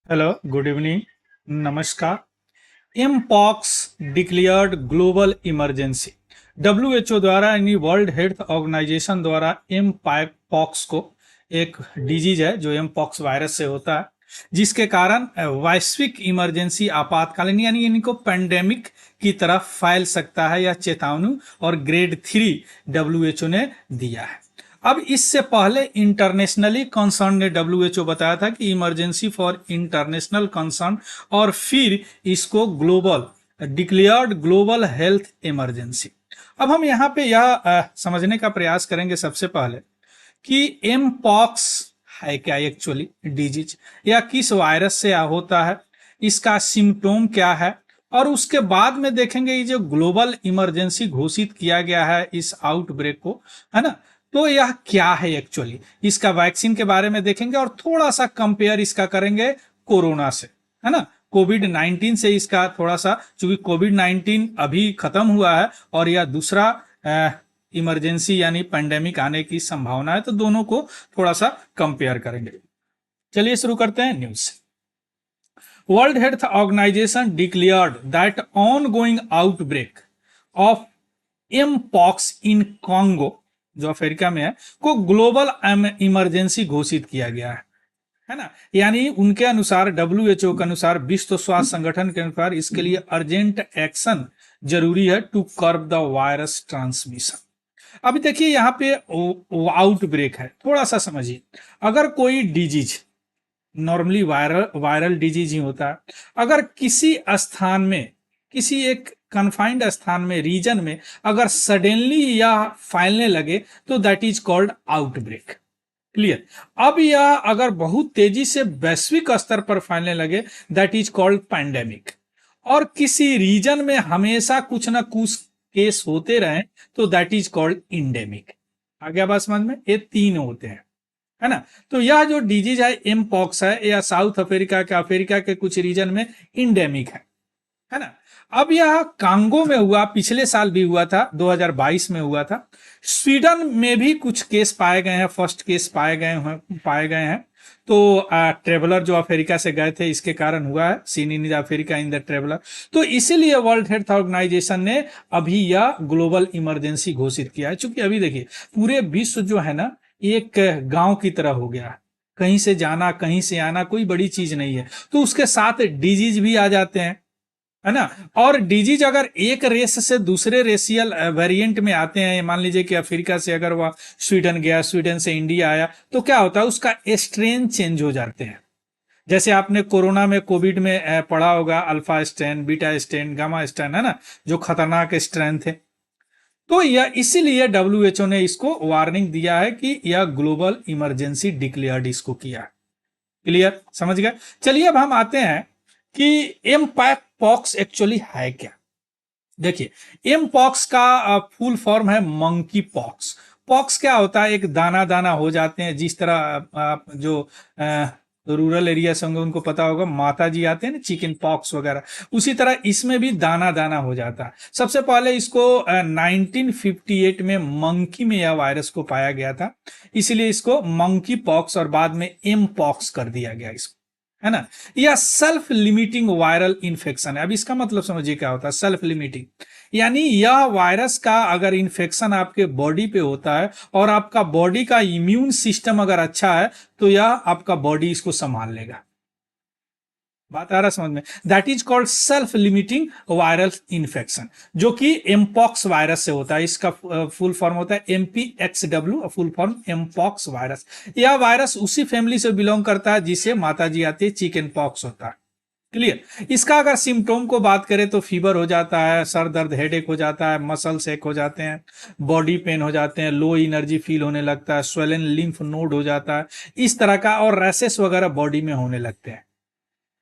Hello, good evening, नमस्कार। Mpox declared global emergency. WHO द्वारा यानी वर्ल्ड हेल्थ ऑर्गेनाइजेशन द्वारा एम पॉक्स को एक डिजीज है जो एमपॉक्स वायरस से होता है, जिसके कारण वैश्विक इमरजेंसी आपातकालीन यानी इनको पेंडेमिक की तरफ फैल सकता है, यह चेतावनी और ग्रेड 3 डब्ल्यूएचओ ने दिया है। अब इससे पहले इंटरनेशनली कंसर्न ने डब्ल्यूएचओ बताया था कि इमरजेंसी फॉर इंटरनेशनल कंसर्न, और फिर इसको global declared global health emergency. अब हम यहाँ पे यह समझने का प्रयास करेंगे सबसे पहले कि एम पॉक्स है क्या एक्चुअली डिजीज, या किस वायरस से होता है, इसका सिम्टोम क्या है, और उसके बाद में देखेंगे ये जो ग्लोबल इमरजेंसी घोषित किया गया है इस आउटब्रेक को, है ना, तो यह क्या है एक्चुअली, इसका वैक्सीन के बारे में देखेंगे और थोड़ा सा कंपेयर इसका करेंगे कोरोना से, है ना, कोविड 19 से इसका थोड़ा सा, चूंकि कोविड 19 अभी खत्म हुआ है और यह दूसरा इमरजेंसी यानी पेंडेमिक आने की संभावना है, तो दोनों को थोड़ा सा कंपेयर करेंगे। चलिए शुरू करते हैं न्यूज से। World Health Organization declared that ongoing outbreak of mpox in Congo, जो अफ्रीका में है, को ग्लोबल इमरजेंसी घोषित किया गया है ना, यानी उनके अनुसार, डब्ल्यूएचओ के अनुसार, विश्व स्वास्थ्य संगठन के अनुसार इसके लिए अर्जेंट एक्शन जरूरी है to curb the virus transmission. अभी देखिए यहाँ पे आउटब्रेक है, थोड़ा सा समझिए। अगर कोई डिजीज, नॉर्मली वायरल डिजीज ही होता है, अगर किसी स्थान में, किसी एक कन्फाइंड स्थान में, रीजन में अगर सडनली या फैलने लगे तो that is called outbreak. Clear. अब यह अगर बहुत तेजी से वैश्विक स्तर पर फैलने लगे दैट इज कॉल्ड पैंडेमिक, और किसी रीजन में हमेशा कुछ ना कुछ केस होते रहे तो दैट इज कॉल्ड इंडेमिक। आ गया बात समझ में? ये तीन होते हैं, है ना। तो यह जो डिजीज है एम पॉक्स है, यह साउथ अफ्रीका के कुछ रीजन में इंडेमिक है ना। अब यह कांगो में हुआ, पिछले साल भी हुआ था, 2022 में हुआ था। स्वीडन में भी कुछ केस पाए गए हैं, फर्स्ट केस पाए गए हैं। तो ट्रेवलर जो अफ्रीका से गए थे, इसके कारण हुआ है, seen in Africa in the traveller. तो इसीलिए वर्ल्ड हेल्थ ऑर्गेनाइजेशन ने अभी यह ग्लोबल इमरजेंसी घोषित किया है। चूंकि अभी देखिए पूरे विश्व जो है ना एक गांव की तरह हो गया है, कहीं से जाना कहीं से आना कोई बड़ी चीज नहीं है, तो उसके साथ डिजीज भी आ जाते हैं, है ना। और डिजीज अगर एक रेस से दूसरे रेसियल वेरिएंट में आते हैं, मान लीजिए कि अफ्रीका से अगर वह स्वीडन गया, स्वीडन से इंडिया आया, तो क्या होता है, उसका स्ट्रेन चेंज हो जाते हैं। जैसे आपने कोरोना में, कोविड में पढ़ा होगा, alpha strain, beta strain, gamma strain, है ना, जो खतरनाक स्ट्रेन थे। तो यह इसीलिए डब्ल्यूएचओ ने इसको वार्निंग दिया है कि यह ग्लोबल इमरजेंसी डिक्लेयर्ड इसको किया। क्लियर, समझ गए। चलिए अब हम आते हैं कि एम पॉक्स एक्चुअली है क्या। देखिए एम पॉक्स का फुल फॉर्म है मंकी पॉक्स। पॉक्स क्या होता है, एक दाना दाना हो जाते हैं, जिस तरह आप जो रूरल एरिया से होंगे उनको पता होगा, माता जी आते हैं ना, चिकन पॉक्स वगैरह, उसी तरह इसमें भी दाना दाना हो जाता है। सबसे पहले इसको 1958 में मंकी में यह वायरस को पाया गया था, इसलिए इसको मंकी पॉक्स और बाद में एम पॉक्स कर दिया गया इसको, है ना। यह सेल्फ लिमिटिंग वायरल इन्फेक्शन है। अब इसका मतलब समझिए क्या होता है सेल्फ लिमिटिंग, यानी यह वायरस का अगर इन्फेक्शन आपके बॉडी पे होता है और आपका बॉडी का इम्यून सिस्टम अगर अच्छा है तो यह आपका बॉडी इसको संभाल लेगा। बात आ रहा समझ में? That is called self limiting viral infection, जो कि एमपॉक्स वायरस से होता है। इसका फुल फॉर्म होता है MPXW, full form mpox virus. यह वायरस उसी फैमिली से बिलोंग करता है जिसे माता जी आती है, चिकन पॉक्स होता है। क्लियर। इसका अगर सिम्टोम को बात करें तो फीवर हो जाता है, सर दर्द, हेडेक हो जाता है, मसल्स एक हो जाते हैं, बॉडी पेन हो जाते हैं, लो एनर्जी फील होने लगता है, स्वेलन लिम्फ नोड हो जाता है, इस तरह का, और रैसेस वगैरह बॉडी में होने लगते हैं,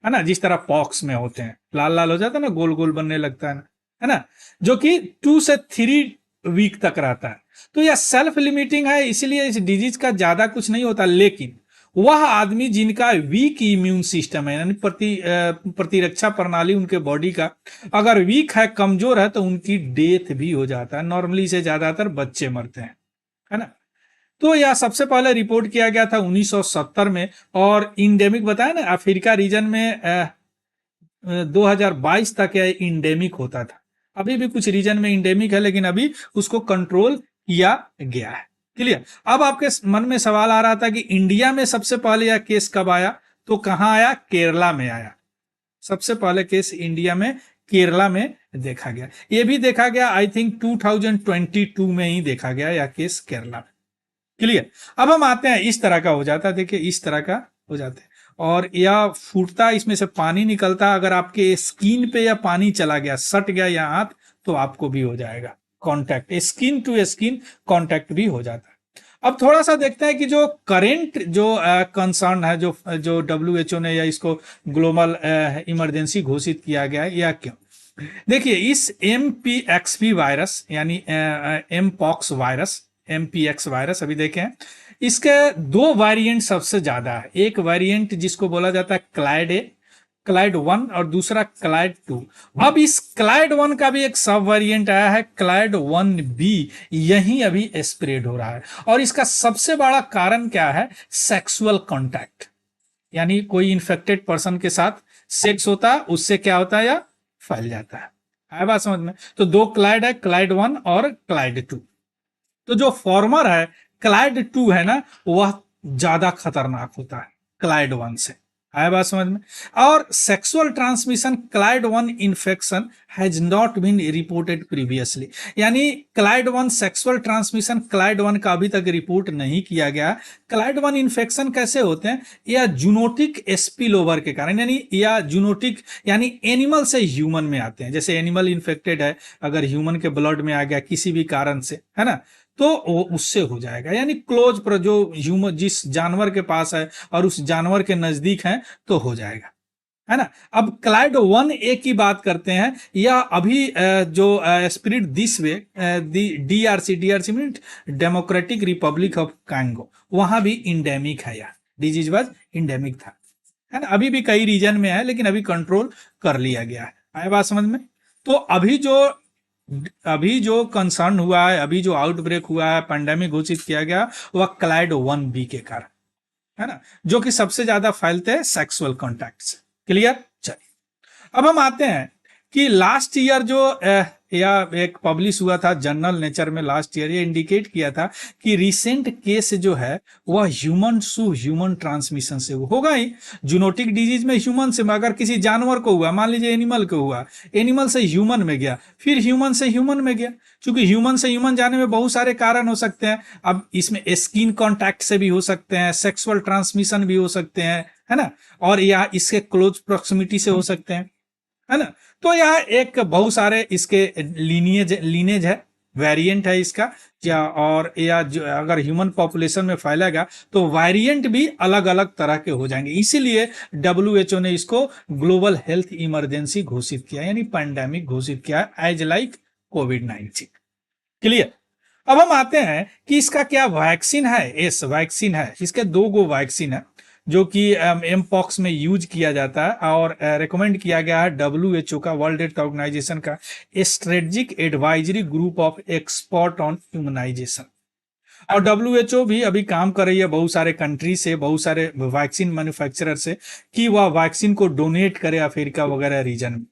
है ना, जिस तरह पॉक्स में होते हैं, लाल लाल हो जाता है ना, गोल गोल बनने लगता है ना, जो कि 2 से 3 वीक तक रहता है। तो यह सेल्फ लिमिटिंग है, इसीलिए इस डिजीज का ज्यादा कुछ नहीं होता। लेकिन वह आदमी जिनका वीक इम्यून सिस्टम है, यानी प्रतिरक्षा प्रणाली उनके बॉडी का अगर वीक है, कमजोर है, तो उनकी डेथ भी हो जाता है। नॉर्मली से ज्यादातर बच्चे मरते हैं, है ना। तो यह सबसे पहले रिपोर्ट किया गया था 1970 में, और इंडेमिक बताया ना, अफ्रीका रीजन में 2022 तक यह इंडेमिक होता था। अभी भी कुछ रीजन में इंडेमिक है, लेकिन अभी उसको कंट्रोल किया गया है। क्लियर। अब आपके मन में सवाल आ रहा था कि इंडिया में सबसे पहले यह केस कब आया, तो कहां आया? केरला में आया। सबसे पहले केस इंडिया में केरला में देखा गया। यह भी देखा गया आई थिंक 2022 में ही देखा गया यह केस केरला में। क्लियर। अब हम आते हैं, इस तरह का हो जाता है, देखिए इस तरह का हो जाता है, और यह फूटता, इसमें से पानी निकलता। अगर आपके स्किन पे या पानी चला गया, सट गया या हाथ, तो आपको भी हो जाएगा contact, skin to skin contact भी हो जाता है। अब थोड़ा सा देखते हैं कि जो करेंट जो कंसर्न है, जो जो डब्ल्यूएचओ ने या इसको ग्लोबल इमरजेंसी घोषित किया गया है, या क्यों। देखिए, इस MPXP वायरस यानी mpox virus, MPX virus अभी देखें, इसके दो वेरिएंट सबसे ज्यादा है। एक वेरिएंट जिसको बोला जाता है क्लाइड ए, क्लाइड 1, और दूसरा क्लाइड 2। अब इस क्लाइड 1 का भी एक सब वेरिएंट आया है, क्लाइड 1B, यही अभी स्प्रेड हो रहा है। और इसका सबसे बड़ा कारण क्या है? सेक्सुअल कांटेक्ट, यानी कोई इन्फेक्टेड पर्सन के साथ सेक्स होता है, उससे क्या होता है? या फैल जाता है बात समझ में? तो दो क्लाइड है, क्लाइड 1 और क्लाइड 2। तो जो फॉर्मर है क्लाइड 2 है ना, वह ज्यादा खतरनाक होता है क्लाइड 1 से। आया बात समझ में? और sexual transmission clade 1 infection has not been reported previously, यानी क्लाइड 1 सेक्सुअल ट्रांसमिशन क्लाइड 1 का अभी तक रिपोर्ट नहीं किया गया। क्लाइड 1 इन्फेक्शन कैसे होते हैं? या जूनोटिक स्पिल ओवर के कारण, यानी या जूनोटिक यानी एनिमल से ह्यूमन में आते हैं। जैसे एनिमल इन्फेक्टेड है, अगर ह्यूमन के ब्लड में आ गया किसी भी कारण से, है ना, तो वो उससे हो जाएगा, यानी क्लोज पर जो ह्यूमन जिस जानवर के पास है और उस जानवर के नजदीक है तो हो जाएगा, है ना। अब क्लाइड 1A की बात करते हैं, या अभी जो spread this way, DRC mean democratic Republic of Congo, वहां भी इंडेमिक है, यार डिजीज वाज इंडेमिक था, है ना। अभी भी कई रीजन में है, लेकिन अभी कंट्रोल कर लिया गया है। आया बात समझ में? तो अभी जो कंसर्न हुआ है, अभी जो आउटब्रेक हुआ है, पैंडेमिक घोषित किया गया, वह क्लाइड 1B के कारण, है ना, जो कि सबसे ज्यादा फैलते हैं सेक्सुअल कॉन्टैक्ट से। क्लियर। चलिए, अब हम आते हैं कि लास्ट ईयर जो या एक पब्लिश हुआ था जर्नल नेचर में लास्ट ईयर, ये इंडिकेट किया था कि रिसेंट केस जो है वह ह्यूमन टू ह्यूमन ट्रांसमिशन से होगा ही। जूनोटिक डिजीज में ह्यूमन से, अगर किसी जानवर को हुआ, मान लीजिए एनिमल को हुआ, एनिमल से ह्यूमन में गया, फिर ह्यूमन से ह्यूमन में गया। क्योंकि ह्यूमन से ह्यूमन जाने में बहुत सारे कारण हो सकते हैं। अब इसमें स्किन कांटेक्ट से भी हो सकते हैं, सेक्सुअल ट्रांसमिशन भी हो सकते हैं, है ना, और या इसके क्लोज प्रोक्सिमिटी से हो सकते हैं, है ना। तो यह एक बहुत सारे इसके लीनेज है, वेरिएंट है इसका क्या, और या अगर ह्यूमन पॉपुलेशन में फैलेगा तो वेरिएंट भी अलग अलग तरह के हो जाएंगे। इसीलिए डब्ल्यूएचओ ने इसको ग्लोबल हेल्थ इमरजेंसी घोषित किया, यानी पैंडेमिक घोषित किया, एज लाइक कोविड-19। क्लियर। अब हम आते हैं कि इसका क्या वैक्सीन है। यस, वैक्सीन है, इसके दो गो वैक्सीन है जो कि एमपॉक्स में यूज किया जाता है, और रिकमेंड किया गया है डब्ल्यूएचओ का, वर्ल्ड हेल्थ ऑर्गेनाइजेशन का strategic advisory group of expert on immunization. और डब्ल्यूएचओ भी अभी काम कर रही है बहुत सारे कंट्री से, बहुत सारे वैक्सीन मैन्युफैक्चरर से, कि वह वैक्सीन को डोनेट करे अफ्रीका वगैरह रीजन में,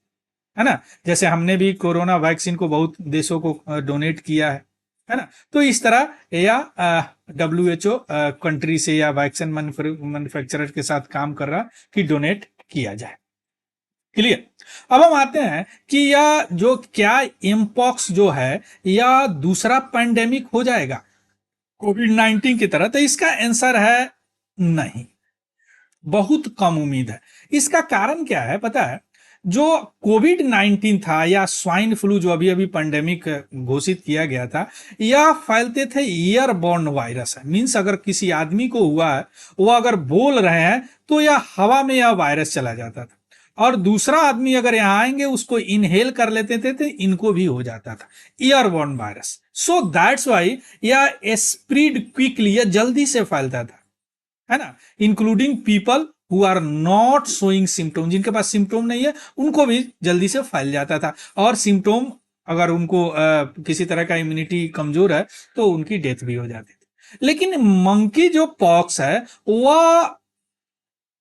है ना। जैसे हमने भी कोरोना वैक्सीन को बहुत देशों को डोनेट किया है ना। तो इस तरह या डब्ल्यूएचओ कंट्री से या वैक्सीन मैन्युफैक्चरर के साथ काम कर रहा कि डोनेट किया जाए। क्लियर। अब हम आते हैं कि यह जो क्या एमपॉक्स जो है या दूसरा पैंडेमिक हो जाएगा कोविड-19 की तरह, तो इसका आंसर है नहीं, बहुत कम उम्मीद है। इसका कारण क्या है पता है? जो कोविड-19 था या स्वाइन फ्लू जो अभी अभी पैंडेमिक घोषित किया गया था, यह फैलते थे एयरबॉर्न वायरस है। मींस अगर किसी आदमी को हुआ है, वो अगर बोल रहे हैं तो यह हवा में यह वायरस चला जाता था, और दूसरा आदमी अगर यहाँ आएंगे उसको इनहेल कर लेते थे तो इनको भी हो जाता था, airborne virus. So that's why यह स्प्रेड क्विकली, यह जल्दी से फैलता था, है ना, including people who are not showing symptom, जिनके पास सिम्टोम नहीं है उनको भी जल्दी से फैल जाता था, और सिम्टोम अगर उनको किसी तरह का इम्यूनिटी कमजोर है तो उनकी डेथ भी हो जाती थी। लेकिन मंकी जो पॉक्स है वह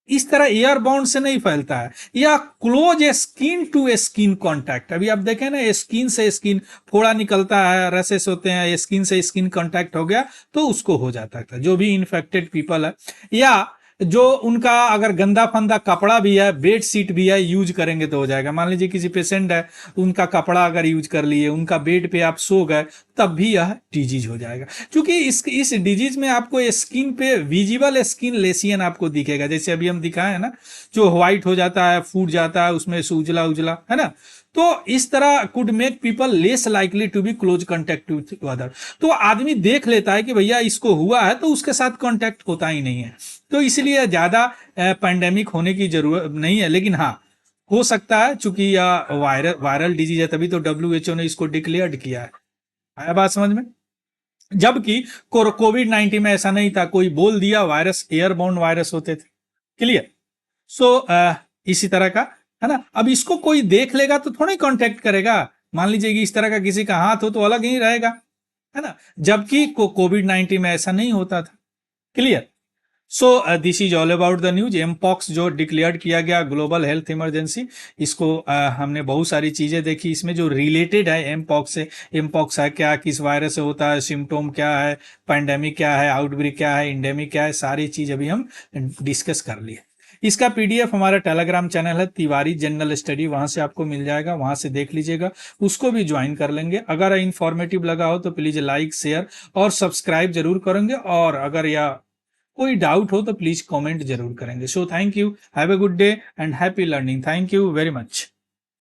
इस तरह एयरबाउंड से नहीं फैलता है, या close skin to skin contact. अभी आप देखें ना, स्किन से स्किन फोड़ा निकलता है, रसेस होते हैं, स्किन से स्किन कांटेक्ट हो गया तो उसको हो जाता है। जो भी इन्फेक्टेड पीपल है, या जो उनका अगर गंदा फंदा कपड़ा भी है, बेड शीट भी है, यूज करेंगे तो हो जाएगा। मान लीजिए किसी पेशेंट है, उनका कपड़ा अगर यूज कर लिए, उनका बेड पे आप सो गए, तब भी यह डिजीज हो जाएगा। क्योंकि इस डिजीज में आपको स्किन पे विजिबल स्किन लेसियन आपको दिखेगा, जैसे अभी हम दिखाए हैं ना, जो व्हाइट हो जाता है, फूट जाता है, उसमें से उजला उजला, है ना। तो इस तरह could make people less likely to be close contact with other. तो आदमी देख लेता है कि भैया इसको हुआ है, तो उसके साथ कॉन्टेक्ट होता ही नहीं है। तो इसलिए ज्यादा पैंडेमिक होने की जरूरत नहीं है। लेकिन हाँ, हो सकता है, चूंकि यह वायरल डिजीज है, तभी तो WHO ने इसको डिक्लेयर्ड किया है। आया बात समझ में? जबकि कोविड-19 में ऐसा नहीं था, कोई बोल दिया वायरस, एयरबोर्न वायरस होते थे। क्लियर? सो इसी तरह का है ना। अब इसको कोई देख लेगा तो थोड़ा ही कांटेक्ट करेगा। मान लीजिए कि इस तरह का किसी का हाथ हो तो अलग ही रहेगा, है ना। जबकि कोविड-19 में ऐसा नहीं होता था। Clear? So this is all about the news. Mpox जो डिक्लेयर किया गया ग्लोबल हेल्थ इमरजेंसी, इसको हमने बहुत सारी चीजें देखी इसमें जो रिलेटेड है एमपॉक्स से। एमपॉक्स है क्या, किस वायरस से होता है, सिम्टोम क्या है, पैंडेमिक क्या है, आउटब्रेक क्या है, इंडेमिक क्या है, सारी चीज अभी हम डिस्कस कर लिए। इसका PDF हमारा टेलीग्राम चैनल है तिवारी जनरल स्टडी, वहां से आपको मिल जाएगा, वहां से देख लीजिएगा, उसको भी ज्वाइन कर लेंगे। अगर इन्फॉर्मेटिव लगा हो तो प्लीज लाइक शेयर और सब्सक्राइब जरूर करेंगे, और अगर या कोई डाउट हो तो प्लीज कमेंट जरूर करेंगे। So thank you, have a good day and happy learning. Thank you very much.